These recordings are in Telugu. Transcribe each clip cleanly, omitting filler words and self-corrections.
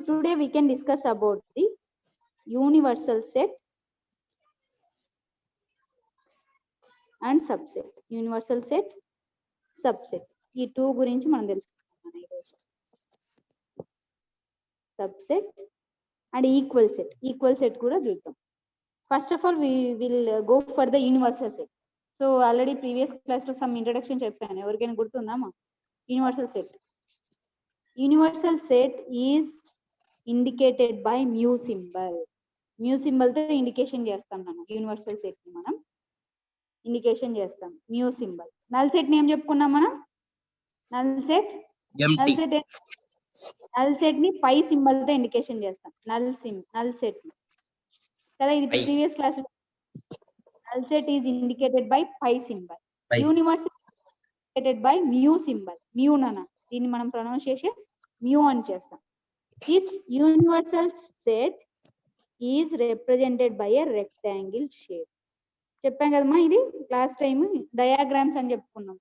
today we can discuss about the universal set and subset. Universal set, subset. ఈ టూ గురించి మనం తెలుసుకుందాం ఈరోజు. Subset and equal set. Equal set కూడా చూద్దాం. First of all we will go for the universal set. So already previous class లో సమ్ ఇంట్రడక్షన్ చెప్పాను, ఎవరికైనా గుర్తుందామా? Universal set. Universal set is indicated by mu symbol. Mu symbol తో ఇండికేషన్ చేస్తాం మనం. యూనివర్సల్ సెట్ ని మనం ఇండికేషన్ చేస్తాం మ్యూ సింబల్. నల్ సెట్ ని ఏం చెప్పుకున్నాం మనం? నల్ సెట్ ని పై సింబల్ తో ఇండికేషన్ చేస్తాం. నల్ సెట్ కదా, ఇది previous class. Null set is indicated by phi symbol. Universal indicated by mu symbol. Mu నన, దీన్ని మనం ప్రొనౌన్సియేషన్ మ్యూ అని చేస్తాం. This universal set is represented by a rectangle shape. చెప్పాం కదమ్మా, ఇది లాస్ట్ టైం డయాగ్రామ్స్ అని చెప్పుకున్నాం.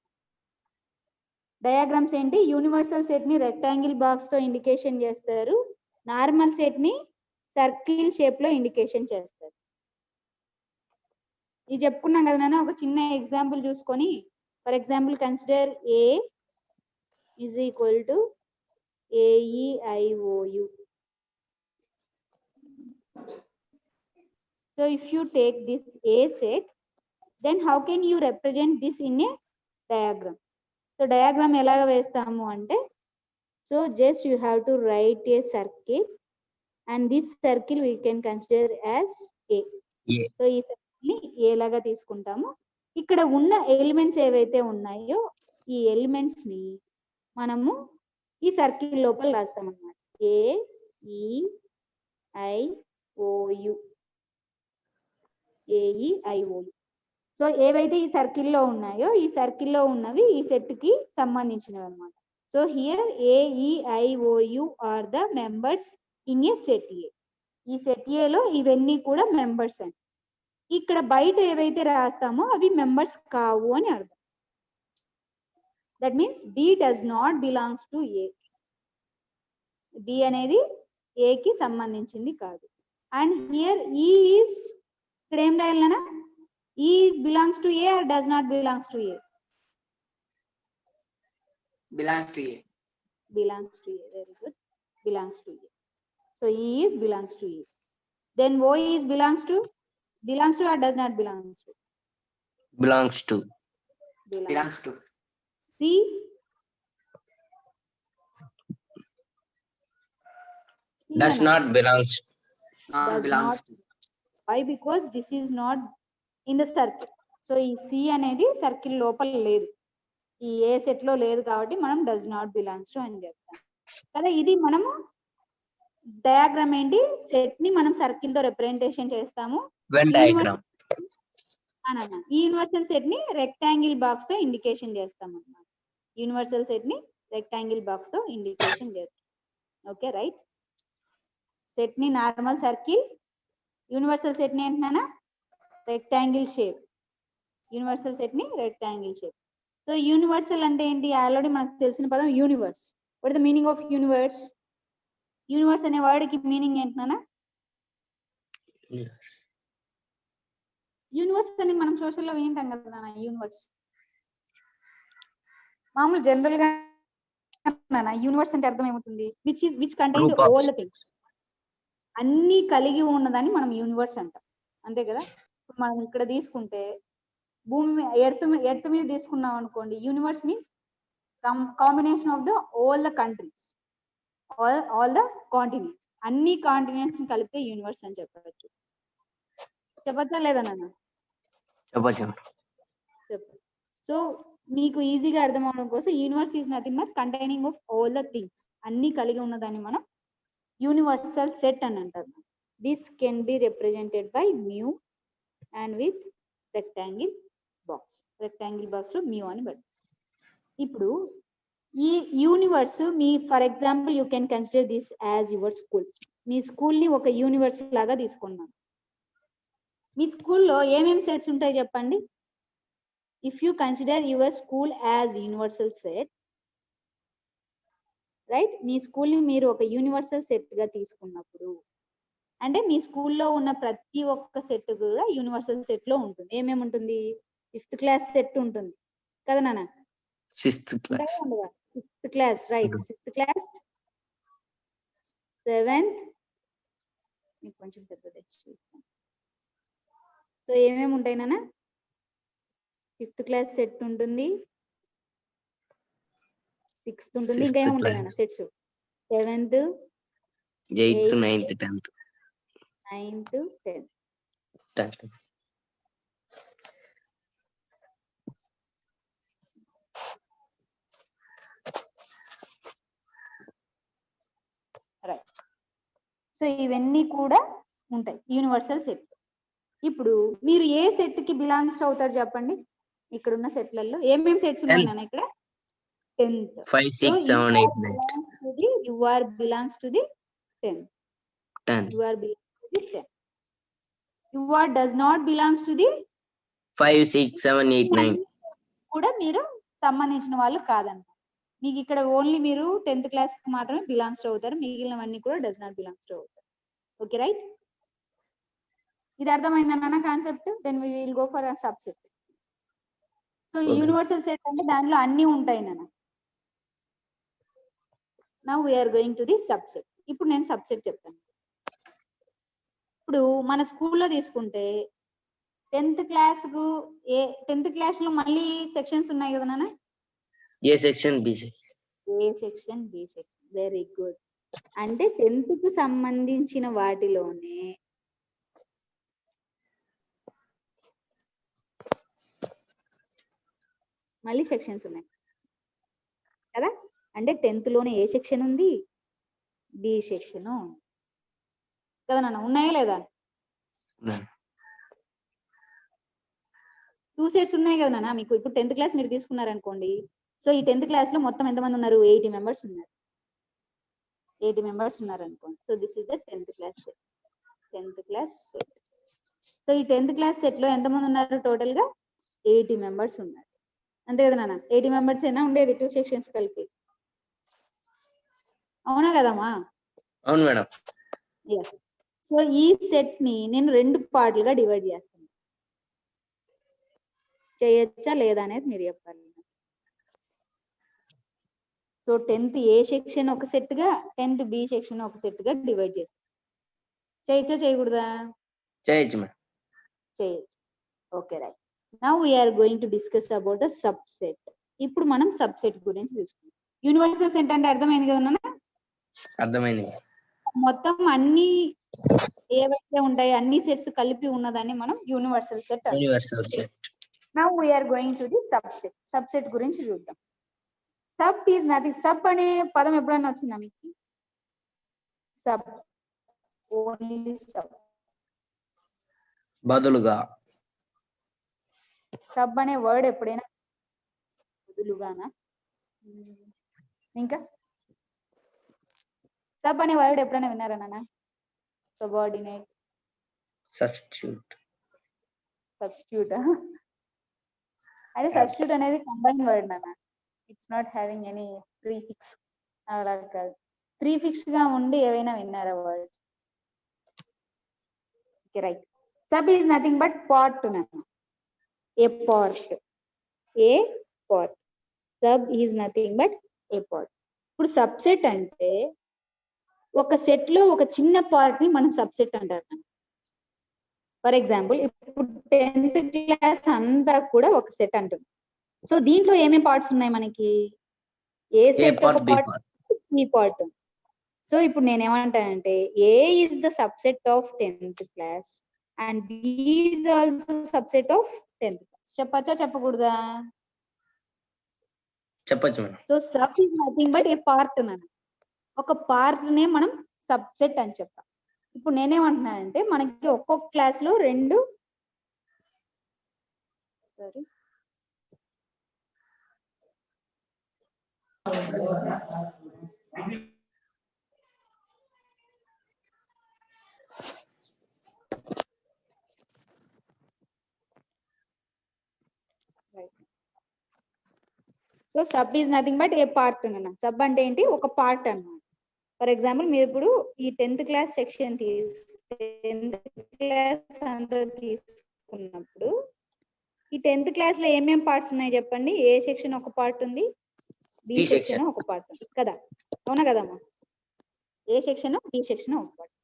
డయాగ్రామ్స్ ఏంటి? యూనివర్సల్ సెట్ ని రెక్టాంగిల్ బాక్స్ తో ఇండికేషన్ చేస్తారు, నార్మల్ సెట్ ని సర్కిల్ షేప్ లో ఇండికేషన్ చేస్తారు. ఇది చెప్పుకున్నాం కదా నాన్న. ఒక చిన్న ఎగ్జాంపుల్ చూసుకొని, for example consider A is equal to AEIOU. So if you take this A set, then how can you represent this in a diagram? So diagram elaga vestamu ante, so just you have to write a circle and this circle we can consider as A. So ee circle ni A laga తీసుకుంటాము. ఇక్కడ ఉన్న ఎలిమెంట్స్ ఏవైతే ఉన్నాయో ఈ ఎలిమెంట్స్ ని మనము ఈ సర్కిల్ లోపల రాస్తాం అన్నమాట. AEIOU. సో ఏవైతే ఈ సర్కిల్లో ఉన్నాయో ఈ సర్కిల్లో ఉన్నవి ఈ సెట్ కి సంబంధించినవి అన్నమాట. So here AEIOU are the members in a set A. ఈ సెట్ ఏలో ఇవన్నీ కూడా మెంబర్స్ అని. ఇక్కడ బయట ఏవైతే రాస్తామో అవి మెంబర్స్ కావు అని అర్థం. That means B does not belongs to A. B అనేది A కి సంబంధించింది కాదు. అండ్ హియర్ E is, ఇక్కడ ఏం రాయాలన్నా? E belongs to A or does not belongs to A? Belongs to A. Belongs to A. Very good. Belongs to A. So E is belongs to A. Then O is belongs to or does not belongs to? Belongs to. Belongs to. C? Does not belongs. Belongs to. Why? Because this is not in the circle. So ఈ C అనేది సర్కిల్ లోపల లేదు, ఈ ఏ సెట్ లో లేదు కాబట్టి మనం డస్ నాట్ బిలాంగ్స్ టు అని చెప్తాం కదా. ఇది మనము డయాగ్రామ్ ఏంటి? సెట్ ని మనం సర్కిల్ తో రిప్రజెంటేషన్ చేస్తాము. Venn diagram. ఈ యూనివర్సల్ సెట్ ని రెక్టాంగిల్ బాక్స్ తో ఇండికేషన్ చేస్తాం అన్నమాట. యూనివర్సల్ సెట్ ని రెక్టాంగిల్ బాక్స్ తో ఇండికేషన్ చేస్తాం. Okay right. సెట్ ని నార్మల్ సర్కిల్, యూనివర్సల్ సెట్ ని ఏంటన్నా రెక్టాంగిల్ షేప్. యూనివర్సల్ సెట్ ని రెక్టాంగిల్ షేప్. సో యూనివర్సల్ అంటే ఏంటి? ఆల్రెడీ మనకు తెలిసిన పదం universe. What is the meaning of universe? Universe అనే వర్డ్ కి మీనింగ్ ఏంటన్నా? యూనివర్స్ అని మనం సోషల్ లో వింటాం కదా యూనివర్స్. మామూలు జనరల్ గా యూనివర్స్ అంటే అర్థం ఏమవుతుంది? Which contain all the things. అన్ని కలిగి ఉన్నదాన్ని మనం యూనివర్స్ అంటాం, అంతే కదా. మనం ఇక్కడ తీసుకుంటే భూమి ఎర్త్ మీద తీసుకున్నాం అనుకోండి, universe means combination of the all the countries, all the continents. అన్ని కాంటినెంట్స్ ని కలిపితే యూనివర్స్ అని చెప్పవచ్చు. చెప్పచ్చా లేదా నాన్న? చెప్పు. సో మీకు ఈజీగా అర్థం అవడం కోసం universe is nothing but containing of all the things. అన్ని కలిగి ఉన్నదాన్ని మనం యూనివర్సల్ సెట్ అని అంటారు. This can be represented by mu and with rectangle box. Rectangle box లో మ్యూ అని పెడతాం. ఇప్పుడు ఈ universe me, for example you can consider this as your school. Me school ని ఒక యూనివర్స్ లాగా తీసుకున్నాం. మీ స్కూల్లో ఏమేమి సెట్స్ ఉంటాయి చెప్పండి? If you consider your school as universal set, right. మీ స్కూల్ని మీరు ఒక యూనివర్సల్ సెట్ గా తీసుకున్నప్పుడు అంటే మీ స్కూల్లో ఉన్న ప్రతి ఒక్క సెట్ కూడా యూనివర్సల్ సెట్ లో ఉంటుంది. ఏమేమి ఉంటుంది? 5th క్లాస్ సెట్ ఉంటుంది కదా నాన్న? 6th class. 6th class, right. 6th class, 7th, మీకు కొంచెం పెద్దది చూస్తాను. సో ఏమేమి ఉంటాయి నాన్న? 5th క్లాస్ సెట్ ఉంటుంది, 6th ఉంటుంది, ఇంకా 6th ఏమేమి ఉంటాయి నాన్న class. Sets? 7th, 8th, 8th, 9th, 10th. 9th, 10th. 10th. Right. So ఇవన్నీ కూడా ఉంటాయి యూనివర్సల్ సెట్. ఇప్పుడు మీరు ఏ సెట్ కి బిలాంగ్స్ అవుతారు చెప్పండి? ఇక్కడ ఉన్న సెట్లలో ఏమేమి సెట్స్ ఉన్నాయి నాన్న ఇక్కడ? 10th. 5, 6, 7, 8, 9. You are belongs to the 10th. 10. You are belongs to the 10th. You are does not belongs to the 5, 6, 7, 8, 9. కూడా మీరు సంబంధించిన వాళ్ళు కాదన్న. మీకు ఇక్కడ ఓన్లీ మీరు 10th క్లాస్ కి మాత్రమే బిలాంగ్స్ అవుతారు, మిగిలినవన్నీ కూడా డస్ నాట్ బిలాంగ్స్ అవుతారు. Okay right. ఇది అర్థమైందన్న concept? Then we will go for a subset. So universal set అంటే దాంట్లో అన్ని ఉంటాయి నాన్న. Now we are going to the subset. ఇప్పుడు నేను సబ్సెట్ చెప్తాను. ఇప్పుడు మన స్కూల్లో తీసుకుంటే 10th క్లాస్ కు 10th క్లాస్ లో మళ్ళీ సెక్షన్స్ ఉన్నాయి కదా నాన్న? A section, B section. A section, B section. Very good. అంటే 10th కు సంబంధించిన వాటిలోనే మళ్ళీ సెక్షన్స్ ఉన్నాయి కదా? అంటే 10th లోనే ఏ సెక్షన్ ఉంది, బి సెక్షన్ కదా నాన్న? ఉన్నాయా లేదా? 2 సెట్స్ ఉన్నాయి కదా నాన్న మీకు. ఇప్పుడు 10th క్లాస్ మీరు తీసుకున్నారనుకోండి. సో ఈ 10th క్లాస్ లో మొత్తం ఎంతమంది ఉన్నారు? 80 మెంబర్స్ ఉన్నారు. 80 మెంబర్స్ ఉన్నారు అనుకోండి. So this is the 10th class set. 10th class set. So ఈ 10th క్లాస్ సెట్ లో ఎంతమంది ఉన్నారు? టోటల్ గా 80 మెంబర్స్ ఉన్నారు. అంతే కదా నాన్న? 80 మెంబర్స్ అయినా ఉండేది 2 సెక్షన్స్ కలిపి. అవునా కదమ్మా? అవును మేడం. ఎస్. సో ఈ సెట్ ని నేను 2 పార్ట్లుగా డివైడ్ చేస్తాను. చేయొచ్చా లేదా అనేది మీరు చెప్పాలి. సో 10th ఏ సెక్షన్ ఒక సెట్ గా, 10th బి సెక్షన్ ఒక సెట్ గా డివైడ్ చేస్తాం. చేయొచ్చా చేయకూడదా? చేయొచ్చు మేడం. చేయొచ్చు. Okay right. Now we are going to discuss about the subset. ఇప్పుడు మనం సబ్సెట్ గురించి తీసుకుందాం. యూనివర్సల్ సెట్ అంటే అర్థమైంది కదా నాన్న? అర్థమైంది. మొత్తం అన్ని ఏవైతే ఉంటాయో అన్ని సెట్స్ కలిపి ఉన్నదాన్ని మనం యూనివర్సల్ సెట్ అంటాం. Universal set. Now we are going to the subset. Subset గురించి చూద్దాం. Sub is nothing. సబ్ అనే పదం ఎప్పుడన్నా వచ్చిందా మీకు? Sub, only sub. బదులుగా. సబ్ అనే వర్డ్ ఎప్పుడైనా బదులుగానా? ఇంకా సబ్ అనే వర్డ్ ఎప్పుడైనా విన్నారా నాన్న? Subordinate, substitute. సబ్స్టిట్యూట్. అంటే సబ్స్టిట్యూట్ అనేది కంబైన్ వర్డ్ నాన్న. It's not having any prefix. అలా కాదు. ప్రీఫిక్స్ గా ఉండి ఏవైనా విన్నారా words? Okay right. Sub is nothing but part నాన్న. A part. A part. Sub is nothing but a part. ఇప్పుడు సబ్సెట్ అంటే ఒక సెట్ లో ఒక చిన్న పార్ట్ ని మనం సబ్సెట్ అంటారు. ఫర్ ఎగ్జాంపుల్ ఇప్పుడు 10th క్లాస్ అంతా కూడా ఒక సెట్ అంటుంది. సో దీంట్లో ఏమేమి పార్ట్స్ ఉన్నాయి మనకి? ఏ సెట్ ఒక పార్ట్, బి పార్ట్. సో ఇప్పుడు నేను ఏమంటానంటే A is the subset of 10th class and B is also subset of 10th class. చెప్పచ్చా చెప్పకూడదా? చెప్పచ్చు madam. So sub is nothing but a part నాన్న. ఒక పార్ట్ నే మనం సబ్సెట్ అని చెప్తాం. ఇప్పుడు నేనేమంటున్నానంటే మనకి ఒక్కొక్క క్లాస్ లో 2 so so sub is nothing but a part అన్న. సబ్ అంటే ఏంటి? ఒక పార్ట్ అన్నమాట. ఫర్ ఎగ్జాంపుల్ మీరు ఇప్పుడు ఈ 10th class section 10th class అంతా తీసుకున్నప్పుడు ఈ 10th క్లాస్ లో ఏమేం పార్ట్స్ ఉన్నాయి చెప్పండి? ఏ సెక్షన్ ఒక పార్ట్ ఉంది, బి B సెక్షన్ section. ఒక పార్ట్ ఉంది కదా, అవునా కదమ్మా? ఏ సెక్షన్, బి సెక్షన్ ఒక పార్ట్.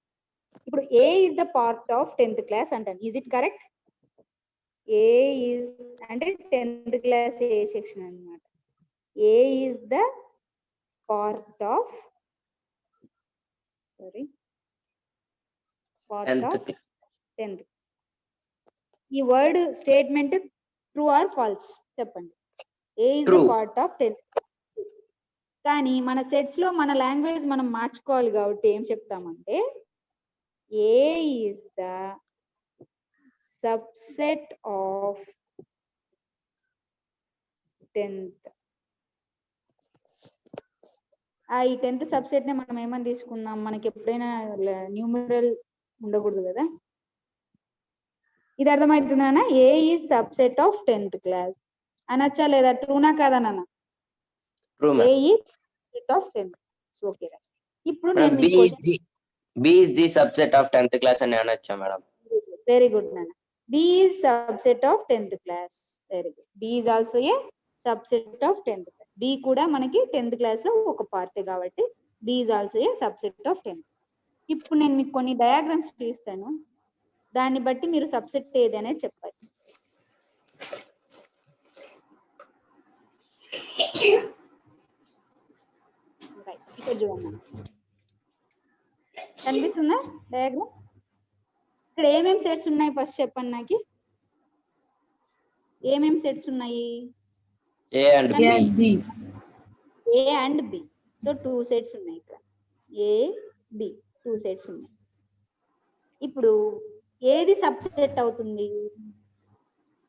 ఇప్పుడు A is the part of 10th class అంటాను. Is it correct? A is అంటే 10th క్లాస్ ఏ సెక్షన్ అన్నమాట. A is the part of part 10th of 10th. ఈ word statement true or false చెప్పండి. A is the True. Part of 10th. కానీ మన సెట్స్ లో మన లాంగ్వేజ్ మనం మార్చుకోవాలి కాబట్టి ఏం చెప్తామంటే A is the subset of 10th. ఈ 10th సబ్సెట్ ని మనం ఏమని తీసుకుందాం? మనకి ఎప్పుడైనా న్యూమరల్ ఉండకూడదు కదా. ఇది అర్థమవుతుందా? A is subset of 10th class అనొచ్చా లేదా? ట్రూనా కాదా నాన్న? True, A ma'am. Is subset of 10th. Okay. ఇప్పుడు Madam, నేను B is the subset of 10th class అని అనొచ్చా మేడం? వెరీ గుడ్ నాన్న. B is subset of 10th class. Very good. B is also a subset of 10th class. B కూడా మనకి 10th క్లాస్ లో ఒక పార్ట్ కాబట్టి B is also a subset of 10th class. ఇప్పుడు నేను మీకు కొన్ని డయాగ్రామ్స్ చూపిస్తాను, దాన్ని బట్టి మీరు సబ్సెట్ ఏది అనేది చెప్పాలి. ఇక్కడ చూడండి, కనిపిస్తుందా డయాగ్రామ్? ఇక్కడ ఏమేం సెట్స్ ఉన్నాయి ఫస్ట్ చెప్పండి నాకు. ఏమేం సెట్స్ ఉన్నాయి? A and B. A and B. So 2 sets ఉన్నాయి ఇక్కడ. ఏ బి 2 సెట్స్ ఉన్నాయి. ఇప్పుడు ఏది సబ్సెట్ అవుతుంది?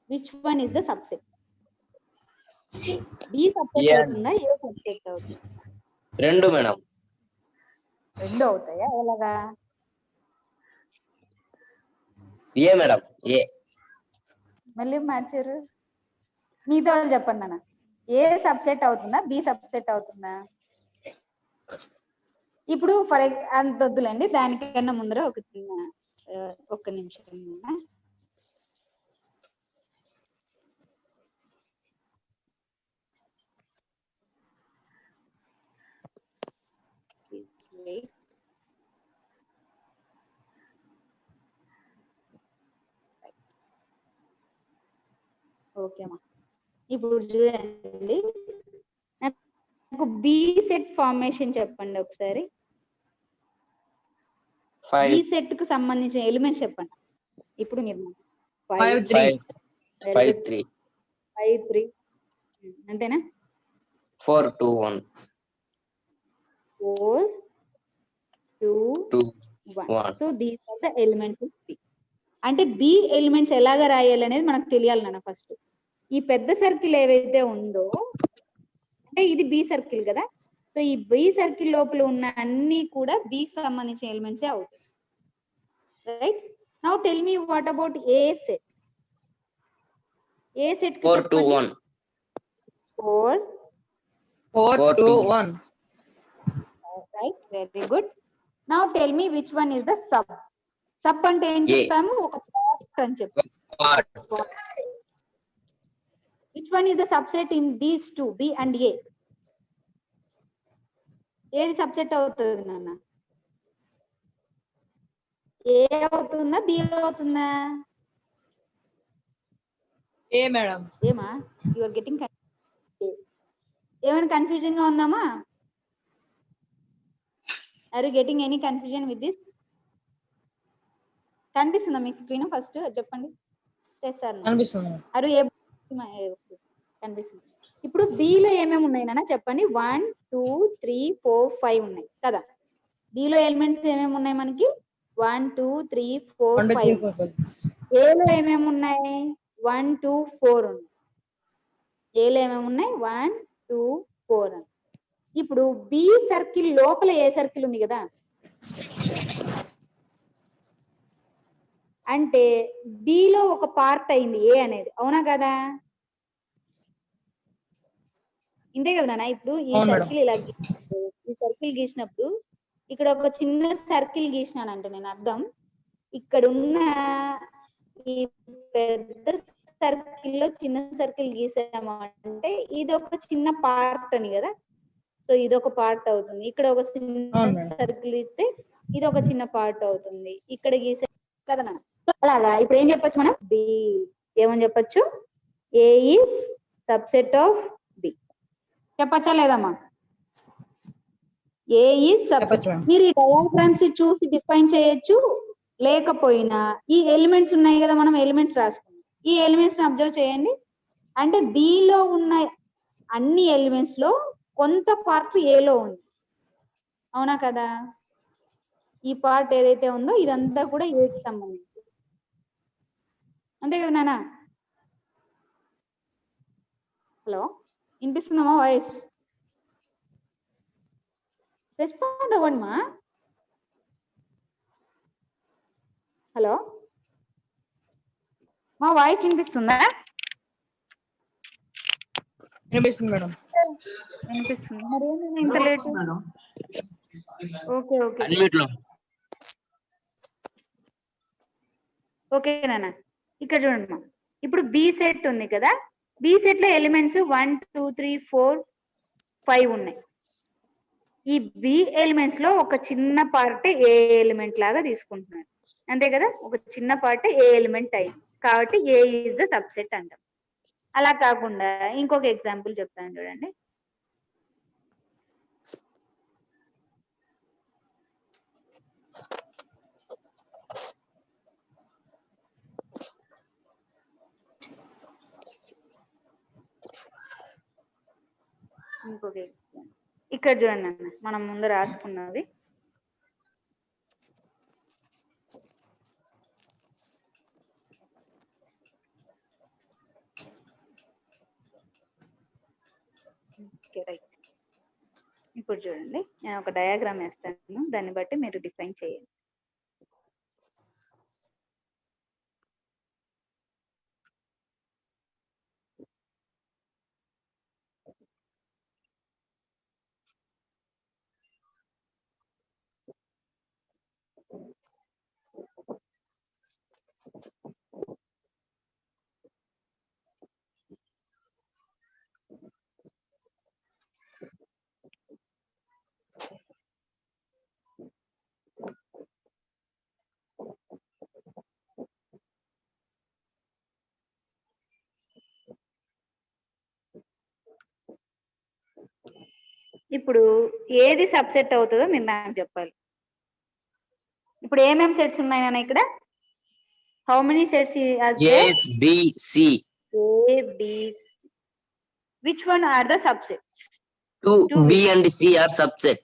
Which one is the subset? B subset Yeah. అవుతుందా, ఏ సబ్సెట్ అవుతుంది? రెండు మేడం. రెండు అవుతాయా? ఎలాగా? ఏ మేడం, ఏ. మళ్ళీ మార్చారు. మీతో వాళ్ళు చెప్పండి అన్న. ఏ సబ్సెట్ అవుతుందా, బి సబ్సెట్ అవుతుందా? ఇప్పుడు అంత వద్దులేండి, దానికన్నా ముందర ఒక చిన్న ఒక్క నిమిషం. ఓకే అమ్మా. ఇప్పుడు చూడండి, నాకు బి సెట్ ఫార్మేషన్ చెప్పండి ఒకసారి. బి సెట్ కు సంబంధించిన ఎలిమెంట్స్ చెప్పండి. ఇప్పుడు మీరు 5 3 5 3 అంతేనా? 4 2 1 4 2 1. So these are the elements of B. అంటే బి ఎలిమెంట్స్ ఎలాగా రాయాలి అనేది మనకు తెలియాలి నాన్న. ఫస్ట్ ఈ పెద్ద సర్కిల్ ఏవైతే ఉందో, అంటే ఇది బి సర్కిల్ కదా, సో ఈ బి సర్కిల్ లోపల ఉన్న అన్ని కూడా బి సంబంధించిన ఎలిమెంట్సే అవుతాయి. Right? Now tell me what about A set? A set 4 2 1 4 4 2 1. Right, very good. Now tell me which one is the sub? Sub అంటే ఏం చెప్తాము? ఒక పార్ట్ అని చెప్తాము. Which one is the subset in these two, B and A? ఏది సబ్సెట్ అవుతుంది నాన్న? ఏ అవుతుందా, బి అవుతుందా? A madam. ఏమా యు ఆర్ గెటింగ్ ఏమైనా కన్ఫ్యూజన్ గా ఉందామా? Are you getting any confusion with this? కనిపిస్తుందా మీకు స్క్రీన్? ఫస్ట్ చెప్పండి. చేస్తారు కనిపిస్తుంది. ఆర్ యు కనిపిస్తుంది. ఇప్పుడు బి లో ఏమేమి ఉన్నాయి నాన్న చెప్పండి. 1 2 3 4 5 ఉన్నాయి కదా. బి లో ఎలిమెంట్స్ ఏమేమి ఉన్నాయి మనకి? 1 2 3 4 5. ఏ లో ఏమేమి ఉన్నాయి? 1 2 4 ఉన్నాయి. ఏ లో ఏమేమి ఉన్నాయి? 1 2 4 అని. ఇప్పుడు బి సర్కిల్ లోపల ఏ సర్కిల్ ఉంది కదా, అంటే బి లో ఒక పార్ట్ అయింది ఏ అనేది, అవునా కదా? ఇంతే కదా నాన్న. ఇప్పుడు ఈ అవును మేడం. సర్కిల్ ఇలా ఈ సర్కిల్ గీసినప్పుడు ఇక్కడ ఒక చిన్న సర్కిల్ గీసినానంటే నేను అర్థం ఇక్కడ ఉన్న ఈ పెద్ద సర్కిల్ లో చిన్న సర్కిల్ గీసాము అంటే ఇది ఒక చిన్న పార్ట్ అని కదా. సో ఇది ఒక పార్ట్ అవుతుంది. ఇక్కడ ఒక చిన్న అవును మేడం. సర్కిల్ ఇస్తే ఇది ఒక చిన్న పార్ట్ అవుతుంది. ఇక్కడ గీసే కదా నాన్న. అలాగా ఇప్పుడు ఏం చెప్పొచ్చు మనం? బి ఏమని చెప్పొచ్చు? ఏ ఈజ్ సబ్సెట్ ఆఫ్ బి చెప్పచ్చా లేదమ్మా? ఏ ఈజ్ సబ్సెట్. చెప్పొచ్చు మేడం. మీరు ఈ డయాగ్రామ్స్ చూసి డిఫైన్ చేయొచ్చు, లేకపోయినా ఈ ఎలిమెంట్స్ ఉన్నాయి కదా, మనం ఎలిమెంట్స్ రాసుకున్నాం. ఈ ఎలిమెంట్స్ ని అబ్జర్వ్ చేయండి. అంటే B లో ఉన్న అన్ని ఎలిమెంట్స్ లో కొంత పార్ట్ A లో ఉంది, అవునా కదా? ఈ పార్ట్ ఏదైతే ఉందో ఇదంతా కూడా A కి సంబంధించి, అంతే కదా నాన్న? Hello, వినిపిస్తుందమ్మా voice? రెస్పాండ్ అవ్వండి మా. హలో, మా వాయిస్ వినిపిస్తుందా? వినిపిస్తుంది మేడం. వినిపిస్తుంది. మరి ఏంటన్నా ఇంత లేట్? ఓకే ఓకే అన్మ్యూట్ లో. ఓకే నాన్న. ఇక్కడ చూడండి మా, ఇప్పుడు బి సెట్ ఉంది కదా. బి సెట్ లో ఎలిమెంట్స్ 1 2 3 4 5 ఉన్నాయి. ఈ బి ఎలిమెంట్స్ లో ఒక చిన్న పార్ట్ ఏ ఎలిమెంట్ లాగా తీసుకుంటున్నారు, అంతే కదా? ఒక చిన్న పార్ట్ ఏ ఎలిమెంట్ అయింది కాబట్టి ఏ ఈజ్ ద సబ్సెట్ అంటాం. అలా కాకుండా ఇంకొక ఎగ్జాంపుల్ చెప్తాను చూడండి. ఇంకొక ఎగ్జాంపుల్ ఇక్కడ చూడండి అన్న, మనం ముందు రాసుకున్నది. రైట్. ఇప్పుడు చూడండి, నేను ఒక డయాగ్రామ్ వేస్తాను, దాన్ని బట్టి మీరు డిఫైన్ చేయండి. ఇప్పుడు ఏది సబ్సెట్ అవుతుందో మీరు నాకు చెప్పాలి. ఇప్పుడు ఏమేమి సెట్స్ ఉన్నాయి నాన్న ఇక్కడ? How many sets? A, B, C. A, B, C. Which one are the subsets? Two Two B which? and C are subset.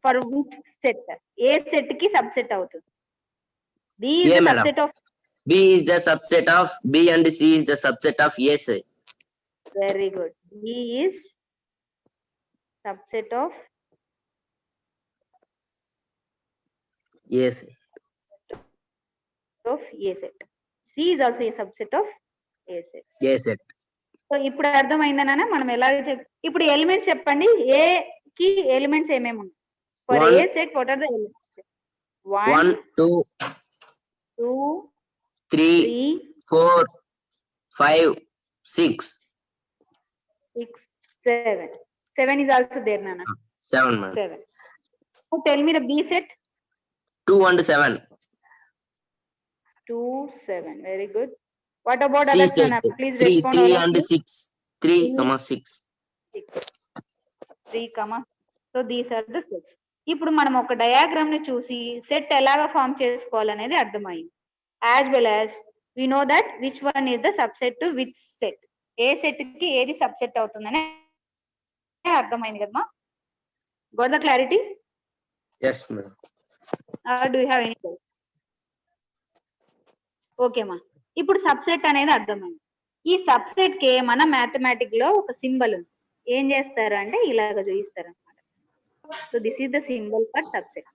For which set? A set ki subset అవుతుంది. B is Yeah, the madam. subset of. B is the subset of B and C is the subset of A. Sir. Very good. B is subset of A. Sir. A set. C is also a subset of A set. A set. So ఇప్పుడు అర్థమైందా నాన్న మనం ఎలా ఇప్పుడు ఎలిమెంట్స్ చెప్పండి. ఏ కి ఎలిమెంట్స్ ఏమేమి ఉన్నాయి? For One. A set what are the elements? 1, 2, 2 3, 3 4, 5, 6. 6 7. 7 is also there nana. 7, man. 7. So tell me the B set. 2 and 7. 2 7. Very good. What about C others set. nana? Please 3, respond 3 all of and you. 6. 3, 6. 3, 6. So these are the sets. ఇప్పుడు మనం ఒక డయాగ్రామ్ ని చూసి సెట్ ఎలాగా ఫామ్ చేసుకోవాలనేది అర్థమైంది. As well as we know that which one is the subset to which set. A set కి ఏది సబ్సెట్ అవుతుందని అర్థమైంది కదమ్మా? Got the clarity? Yes, ma'am. Do you have any doubt? ఓకేమా, ఇప్పుడు సబ్సెట్ అనేది అర్థమైంది. ఈ సబ్సెట్ కి మన మ్యాథమెటిక్ లో ఒక సింబల్ ఉంది. ఏం చేస్తారు అంటే ఇలాగ చూపిస్తారు అనమాట. So this is the symbol for subset.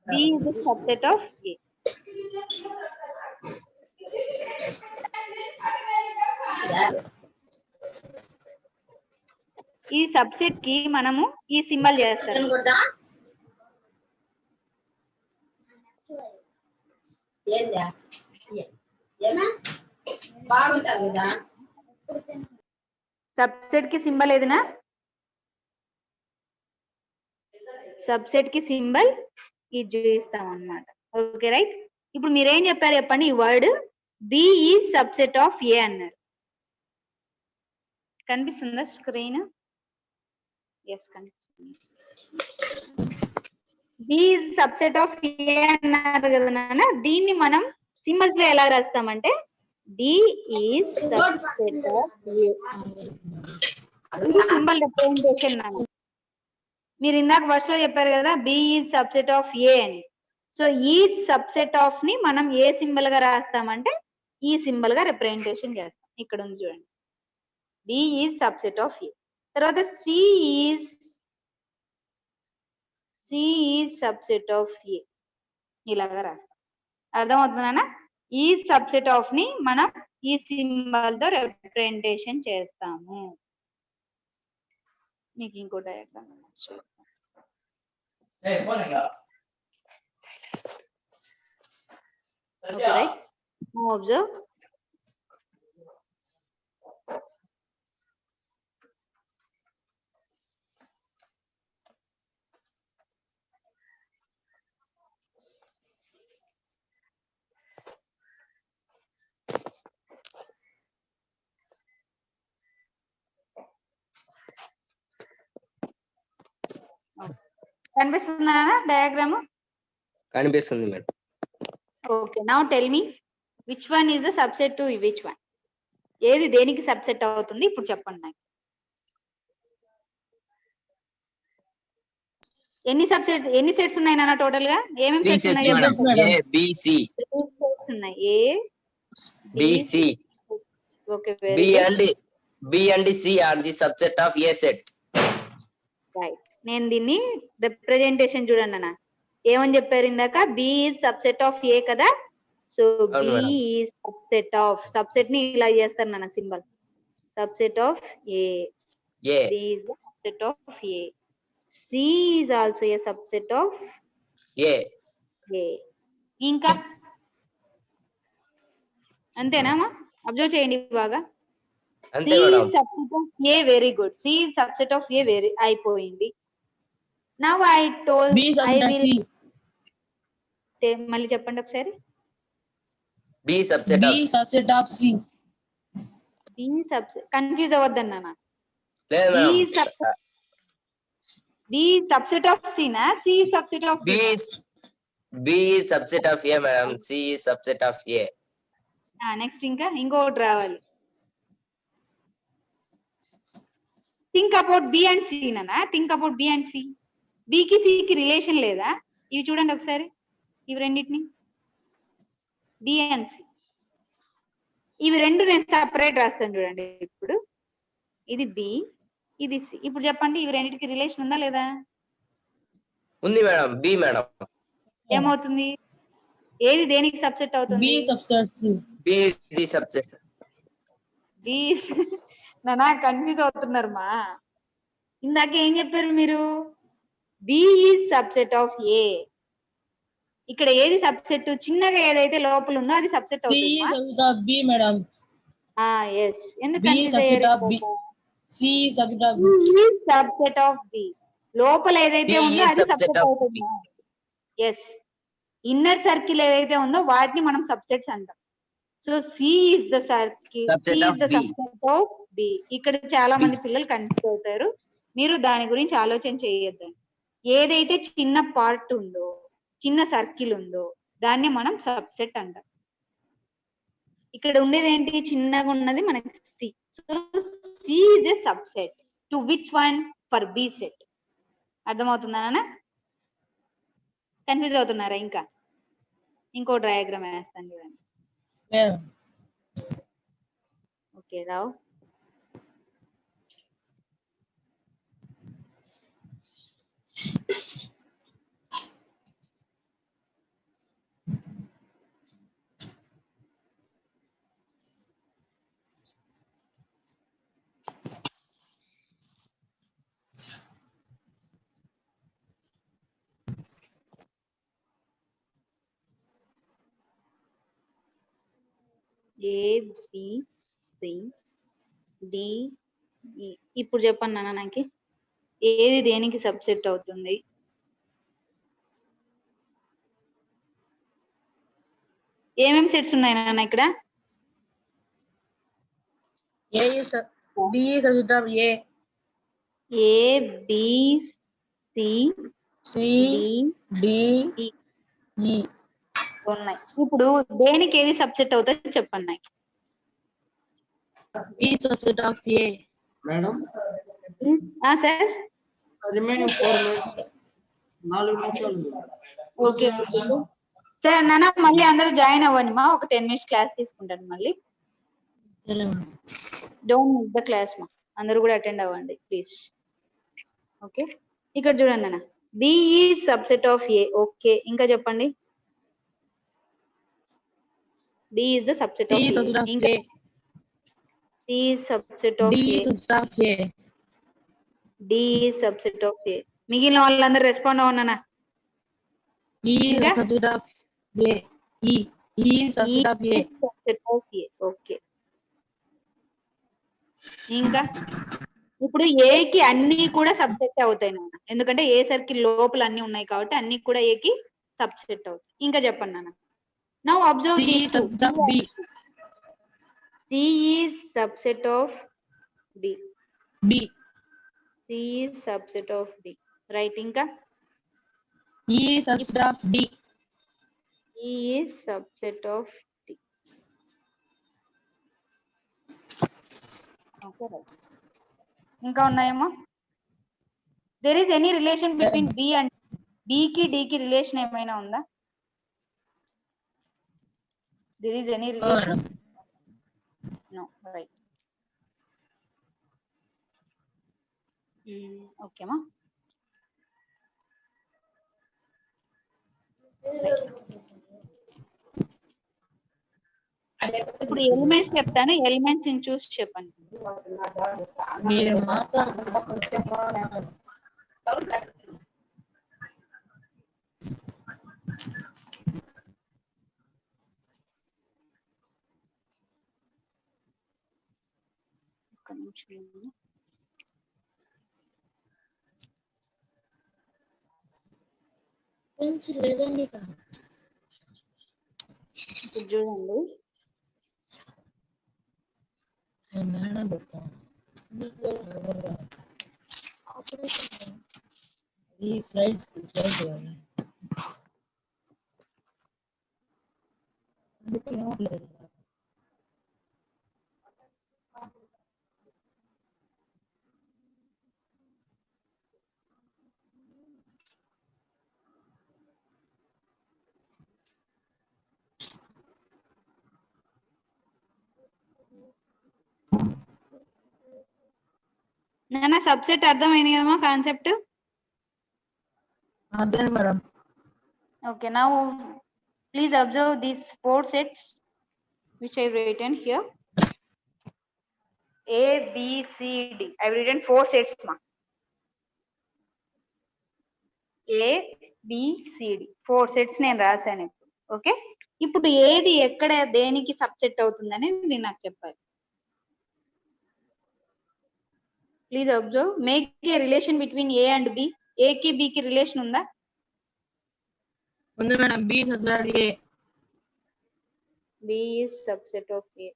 B is the subset of A. ఈ సబ్సెట్ కి మనము ఈ సింబల్ చేస్తాం. సబ్సెట్ కి సింబల్ ఏదినా? సబ్సెట్ కి సింబల్ ఇది చూపిస్తాం అన్నమాట. Okay right. ఇప్పుడు మీరేం చెప్పారు చెప్పండి, ఈ word B is subset of A అన్నారు. కనిపిస్తుందా స్క్రీన్? ఎస్ కనిపిస్తుంది. B is subset of A అన్నారు కదా నాన్న. దీన్ని మనం సింబల్స్ లో ఎలా రాస్తామంటే బి ఈజ్ సబ్సెట్ ఆఫ్ ఏ. ఇది సింబల్ రిప్రజెంటేషన్ నాన్న. మీరు ఇందాక ఫస్ట్ లో చెప్పారు కదా బి ఈజ్ సబ్సెట్ ఆఫ్ ఏ అని. సో ఈ సబ్సెట్ ఆఫ్ ని మనం ఏ సింబల్ గా రాస్తామంటే ఈ సింబల్ గా రిప్రజెంటేషన్ చేస్తాం. ఇక్కడ ఉంది చూడండి, బి ఈజ్ సబ్సెట్ ఆఫ్ ఏ. తర్వాత సి ఈజ్ సబ్సెట్ ఆఫ్ ఏ ఇలాగా రాస్తాం. అర్థమవుతుందా? ఈ సబ్సెట్ ఆఫ్ ని మనం ఈ సింబల్ తో రిప్రజెంటేషన్ చేస్తాము. మీకు ఇంకో diagram okay right. Now observe. కనిపిస్తుందా డయాగ్రామ్? కనిపిస్తుంది madam. Okay, now tell me which one is the subset to which one? ఏది దేనికి సబ్సెట్ అవుతుంది ఇప్పుడు చెప్పండి నాకు. ఎన్ని సెట్స్ ఉన్నాయి నాన్న టోటల్ గా? ఏమేమి సెట్స్ ఉన్నాయి? A B C ఉన్నాయి. A B C. Okay, very good. B and C are the subset of A set. Right. నేను దీన్ని రిప్రజెంటేషన్ చూడండి అన్న. ఏమని చెప్పారు ఇందాక? B is subset of A కదా. So B is subset of, subset ని ఇలా చేస్తారు నాన్న symbol, subset of A. B is subset of A. C is also a subset of A. ఇంకా అంతేనా? అబ్జర్వ్ చేయండి బాగా. C is subset of A. Very good. C is subset of A. Very అయిపోయింది. Now I told I will మళ్ళీ చెప్పండి ఒకసారి. B subset of C. B subset, confuse అవ్వద్దన్న. లేదు madam. B subset of C నా C subset of B is subset of A madam. C is subset of A. Next ఇంకా ఇంకోటి రావాలి. Think about B and C నా. Think about B and C. B కి C కి రిలేషన్ లేదా? ఇవి చూడండి ఒకసారి, ఇవి రెండింటిని B అండ్ C. ఇవి రెండు నేను సపరేట్ రాస్తాను చూడండి. ఇప్పుడు ఇది B, ఇది C. ఇప్పుడు చెప్పండి, ఇవి రెండింటికి రిలేషన్ ఉందా లేదా? ఉంది మేడం. B madam. ఏమవుతుంది? ఏది దేనికి సబ్సెట్ అవుతుంది? B subset C. B is the subset. B నానా కన్ఫ్యూజ్ అవుతున్నారు మా. ఇందాక ఏం చెప్పారు మీరు? B is subset of A. ఇక్కడ ఏది సబ్సెట్? చిన్నగా ఏదైతే లోపల ఉందో అది సబ్సెట్ C అవుతుంది. is subset of B madam. yes. ఎందుకు B కన్ఫ్యూజ్ subset అయ్యారు? of B. C is subset of B. C is subset of B. లోపల ఏదైతే ఉందో అది సబ్సెట్ అవుతుంది. yes. ఇన్నర్ సర్కిల్ ఏదైతే ఉందో వాటిని మనం సబ్సెట్స్ అంటాం. So C is the circle, C is the subset of B. ఇక్కడ చాలా మంది పిల్లలు కన్ఫ్యూజ్ అవుతారు. మీరు దాని గురించి ఆలోచన చేయొద్దండి. ఏదైతే చిన్న పార్ట్ ఉందో, చిన్న సర్కిల్ ఉందో దాన్ని మనం సబ్సెట్ అంటాం. ఇక్కడ ఉండేది ఏంటి? చిన్నగా ఉన్నది మనకి C. So C is a subset to which one? For B set. అర్థమవుతుందా నాన్న? కన్ఫ్యూజ్ అవుతున్నారా? ఇంకా ఇంకో డయాగ్రామ్ వేస్తాను చూడండి. Yeah. ఓకే రావు. A B C D E. ఇప్పుడు చెప్పండి నాన్న నాకు ఏది దేనికి సబ్సెట్ అవుతుంది? ఏమేమి సెట్స్ ఉన్నాయి నాన్న ఇక్కడ? A is B is subset of A. A B C C D D E E. ఉన్నాయి. ఇప్పుడు దేనికి ఏది సబ్సెట్ అవుతుంది చెప్పండి నాకు. B is subset of A. Madam sir remaining 4 minutes 4 నిమిషాలు ఓకే సరే నాన్న మళ్ళీ అందరూ జాయిన్ అవ్వండి మా. ఒక 10 minutes క్లాస్ తీసుకుంటాను మళ్ళీ. సరే madam. Don't miss the class మా. అందరూ కూడా అటెండ్ అవ్వండి ప్లీజ్. ఓకే ఇక్కడ చూడండి నాన్న, B is subset of A. Okay ఇంకా చెప్పండి. B is the subset C of is A. subset of ఇంకా A. C is subset of D A. is subset of A. D is subset of A. మిగిలిన వాళ్ళందరూ రెస్పాండ్ అవ్వనా? E is ఇంకా? subset of A. E is subset of A. Subset of A. Okay ఇంకా ఇప్పుడు ఏ కి అన్ని కూడా సబ్సెట్ అవుతాయి నాన్న, ఎందుకంటే ఏ సర్కిల్ లోపల అన్ని ఉన్నాయి కాబట్టి అన్ని కూడా ఏ కి సబ్సెట్ అవుతాయి. ఇంకా చెప్పండి నాన్న. Now observe C is this subset of B. C is subset of B. B. C is subset of B. Right. ఇంకా E is subset of D. E is subset of D. Okay right. ఇంకా ఉన్నాయేమో? There is any relation between B and B కి డి కి రిలేషన్ ఏమైనా ఉందా? There is any relation? No. Right. ఓకేమా. ఇప్పుడు ఎలిమెంట్స్ చెప్తాను, ఎలిమెంట్స్ ని చూసి చెప్పండి. మీరు మాట్లాడుతున్నప్పుడు ఒక్క నిమిషం. పెన్సిల్ లేదండి ఇక. ఇప్పుడు చూడండి, మేడం చెప్తాను. ఈ స్లైడ్స్ అందుకే ఏమట్లేదు. నాన్న సబ్సెట్ అర్థమైంది కదమ్మా కాన్సెప్ట్? అదే madam. Okay, now please observe these 4 sets which I've written here. A, B, C, D. I've written 4 sets ma. A, B, C, D. 4 sets నేను రాశాను ఇప్పుడు. ఓకే ఇప్పుడు ఏది ఎక్కడ దేనికి సబ్సెట్ అవుతుందని నేను నాకు చెప్పాలి. Please observe, make a relation between A and B. A కి బి కి రిలేషన్ ఉందా? ఉంది madam. B subset of A. B is subset of A.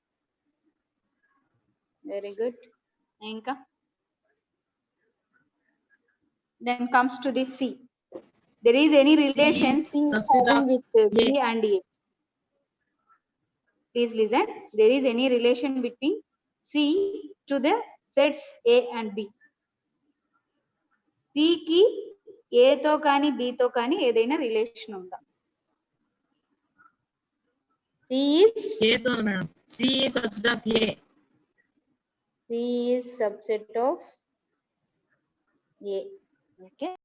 Very good. ఇంకా then comes to the C. There is any relation is C is subset having of with B A. and A. Please listen. There is any relation between C to the sets A and B. C కి A తో కానీ B తో కానీ ఏదైనా రిలేషన్ ఉందా? C is A తో madam. C is subset of A. C is subset of A. Okay.